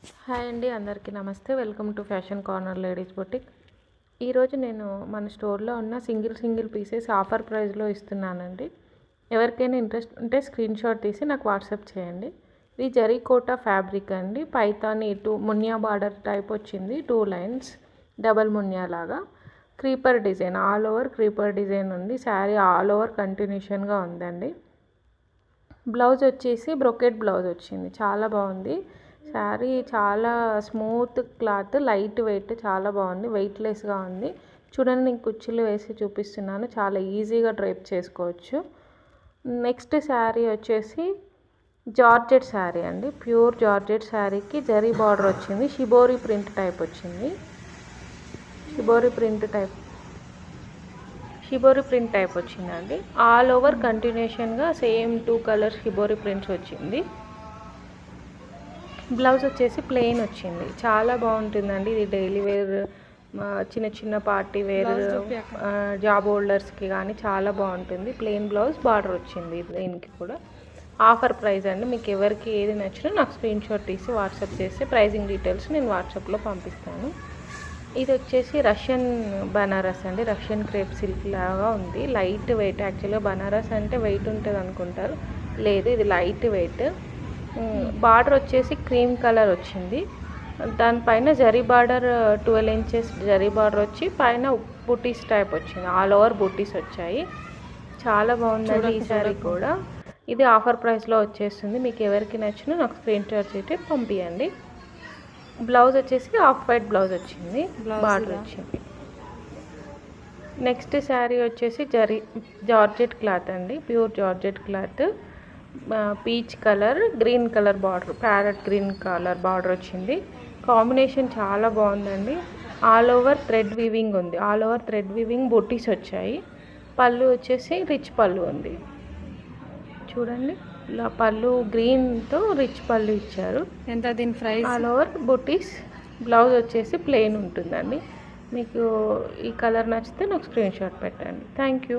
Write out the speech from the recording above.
Hi అండి, అందరికీ నమస్తే. Welcome to fashion corner ladies boutique. ఈరోజు నేను మన స్టోర్లో ఉన్న సింగిల్ పీసెస్ ఆఫర్ ప్రైస్లో ఇస్తున్నానండి. ఎవరికైనా ఇంట్రెస్ట్ ఉంటే స్క్రీన్ షాట్ తీసి నాకు వాట్సాప్ చేయండి. ఇది జరీ కోటా ఫ్యాబ్రిక్ అండి. పైతాని మున్యా బార్డర్ టైప్ వచ్చింది, 2 లైన్స్ డబల్ మున్యా లాగా. Creeper design, all over creeper design ఉంది. శారీ ఆల్ ఓవర్ కంటిన్యూషన్గా ఉందండి. బ్లౌజ్ వచ్చేసి బ్రొకెట్ బ్లౌజ్ వచ్చింది, చాలా బాగుంది. శారీ చాలా స్మూత్ క్లాత్, లైట్ వెయిట్, చాలా బాగుంది. వెయిట్లెస్గా ఉంది. చూడండి, నేను కుర్చీలు వేసి చూపిస్తున్నాను, చాలా ఈజీగా డ్రైప్ చేసుకోవచ్చు. నెక్స్ట్ శారీ వచ్చేసి జార్జెట్ శారీ అండి. ప్యూర్ జార్జెట్ శారీకి జరీ బార్డర్ వచ్చింది. షిబోరి ప్రింట్ టైప్ వచ్చింది. షిబోరి ప్రింట్ టైప్ వచ్చిందండి. ఆల్ ఓవర్ కంటిన్యూషన్గా సేమ్ 2 కలర్స్ షిబోరి ప్రింట్స్ వచ్చింది. బ్లౌజ్ వచ్చేసి ప్లెయిన్ వచ్చింది, చాలా బాగుంటుందండి. ఇది డైలీ వేర్, చిన్న పార్టీ వేర్, జాబ్ హోల్డర్స్కి కానీ చాలా బాగుంటుంది. ప్లెయిన్ బ్లౌజ్, బార్డర్ వచ్చింది. దీనికి కూడా ఆఫర్ ప్రైస్ అండి. మీకు ఎవరికి ఏది నచ్చినా నాకు స్క్రీన్ షాట్ తీసి వాట్సాప్ చేస్తే ప్రైజింగ్ డీటెయిల్స్ నేను వాట్సాప్లో పంపిస్తాను. ఇది వచ్చేసి రష్యన్ బనారస్ అండి. రష్యన్ క్రేప్ సిల్క్ లాగా ఉంది. Light weight. యాక్చువల్గా బనారస్ అంటే వెయిట్ ఉంటుంది అనుకుంటారు, లేదు, ఇది లైట్ వెయిట్. బార్డర్ వచ్చేసి క్రీమ్ కలర్ వచ్చింది. దానిపైన zari border 12 inches zari border వచ్చి పైన బుటీస్ టైప్ వచ్చింది. ఆల్ ఓవర్ బుటీస్ వచ్చాయి. చాలా బాగుందండి ఈ శారీ కూడా. ఇది ఆఫర్ ప్రైస్లో వచ్చేస్తుంది. మీకు ఎవరికి నచ్చినా నాకు స్క్రీన్ షాట్ చేసి పంపించండి. బ్లౌజ్ వచ్చేసి ఆఫ్ వైట్ బ్లౌజ్ వచ్చింది, బార్డర్ వచ్చింది. నెక్స్ట్ శారీ వచ్చేసి జార్జెట్ క్లాత్ అండి. Pure georgette cloth, peach colour, green colour border, parrot green colour border వచ్చింది. కాంబినేషన్ చాలా బాగుందండి. ఆల్ ఓవర్ థ్రెడ్ వీవింగ్ ఉంది. ఆల్ ఓవర్ థ్రెడ్ వీవింగ్ బుటీస్ వచ్చాయి. పళ్ళు వచ్చేసి రిచ్ పళ్ళు ఉంది. చూడండి, ఇలా పళ్ళు గ్రీన్తో రిచ్ పళ్ళు ఇచ్చారు. ఎంత దీని ప్రైస్? ఆల్ ఓవర్ బుటీస్. బ్లౌజ్ వచ్చేసి ప్లెయిన్ ఉంటుందండి. మీకు ఈ కలర్ నచ్చితే నాకు స్క్రీన్ షాట్ పెట్టండి. Thank you.